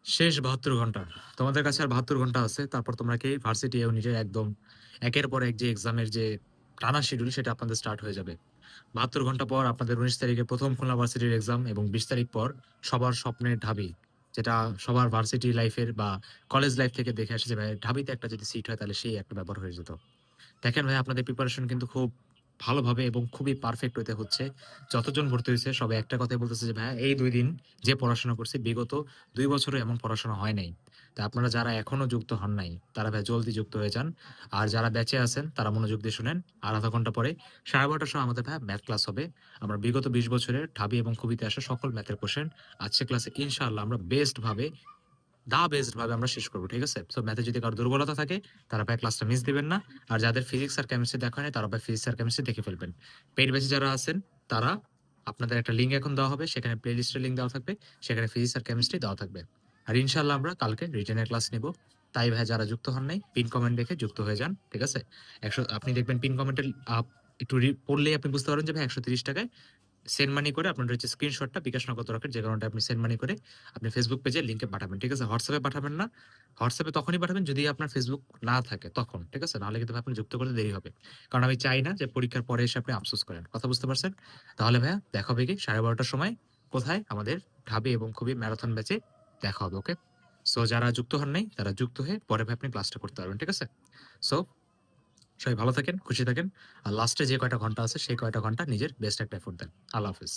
শেষ ৭২ ঘন্টা। তোমাদের কাছে আর ৭২ ঘন্টা আছে। তারপর তোমরা কি ভার্সিটি ইউনিটের একদম একের পর এক যে এক্সামের যে টানা শিডিউল সেটা আপনাদের স্টার্ট হয়ে যাবে। ৭২ ঘন্টা পর আপনাদের ১৯ তারিখে ১ম খুলনা ভার্সিটির এক্সাম এবং ২০ তারিখ পর সবার স্বপ্নের ঢাবি। যেটা সবার ভার্সিটি লাইফের বা কলেজ লাইফ থেকে দেখে আসে যে ভাই ঢাবিতে একটা যদি সিট হয় তাহলে সেই একটা ব্যাপার হয়ে যেত। দেখেন ভাই আপনাদের প্রিপারেশন কিন্তু খুব ভালোভাবে এবং খুবই পারফেক্ট হইতে হচ্ছে। যতজন ভর্তি হইছে সবাই একটা কথাই বলতেছে যে, "ভাইয়া এই ২ দিন যে পড়াশোনা করছি বিগত ২ বছরে এমন পড়াশোনা হয় নাই।" তো আপনারা যারা এখনো যুক্ত হন নাই, তারা ভাই জলদি যুক্ত হয়ে যান। আর যারা ব্যাচে আছেন তারা মনোযোগ দিয়ে শুনেন। আর ০.৫ ঘন্টা পরে ১২:৩০ র সময় আমাদের ভাইয়া ম্যাথ ক্লাস হবে। আমরা বিগত ২০ বছরের ঢাবি এবং খুবিতে আসা সকল ম্যাথের কোয়েশ্চেন আজকের ক্লাসে ইনশাআল্লাহ আমরা বেস্ট ভাবে বেস্ট ভাবে আমরা শেষ করব। ঠিক আছে? সো ম্যাথে যদি কারো দুর্বলতা থাকে তারা ভাই ক্লাসটা মিস দিবেন না। আর যাদের ফিজিক্স আর কেমিস্ট্রি দেখা হয় নাই তারা ভাই ফিজিক্স আর কেমিস্ট্রি দেখে ফেলবেন। পেইড ব্যাচে যারা আছেন তারা আপনাদের একটা লিঙ্ক এখন দেওয়া হবে। সেখানে প্লেলিস্টের লিঙ্ক দেওয়া থাকবে। সেখানে ফিজিক্স আর কেমিস্ট্রি দেওয়া থাকবে। আর ইনশাআল্লাহ আমরা কালকে রিটেন এর ক্লাস নিব। তাই ভাই যারা যুক্ত হন নাই পিন কমেন্ট দেখে যুক্ত হয়ে যান। ঠিক আছে? আপনি দেখবেন পিন কমেন্টে একটু পড়লেই আপনি বুঝতে পারবেন যে ভাই ৳১৩০ সেন্ড মানি করে আপনার হচ্ছে স্ক্রিনশটটা বিকাশ নগদ রকেট যে কারণটা আপনি সেন্ড মানি করে আপনি ফেসবুক পেজে লিংকে পাঠাবেন। ঠিক আছে? হোয়াটসঅ্যাপে পাঠাবেন না। হোয়াটসঅ্যাপে তখনই পাঠাবেন যদি আপনার ফেসবুক না থাকে তখন। ঠিক আছে? নাহলে কিন্তু ভাই আপনার যুক্ত করতে দেরি হবে। কারণ আমি চাই না যে পরীক্ষার পরে এসে আপনি আফসোস করেন। কথা বুঝতে পারছেন? তাহলে ভাইয়া দেখা হবে কি 12:30 টার সময় কোথায়? আমাদের ঢাবি এবং খুবই ম্যারাথন ব্যাচে দেখা হবে। ওকে? সো যারা যুক্ত হন নাই তারা যুক্ত হয়ে পরে ভাই আপনি ক্লাসটা করতে পারবেন। ঠিক আছে? সো সবাই ভালো থাকেন, খুশি থাকেন। আর লাস্টে যে কয়টা ঘন্টা আছে সেই কয়টা ঘন্টা নিজের বেস্ট একটা এফোর্ট দেন। আল্লাহ হাফেজ।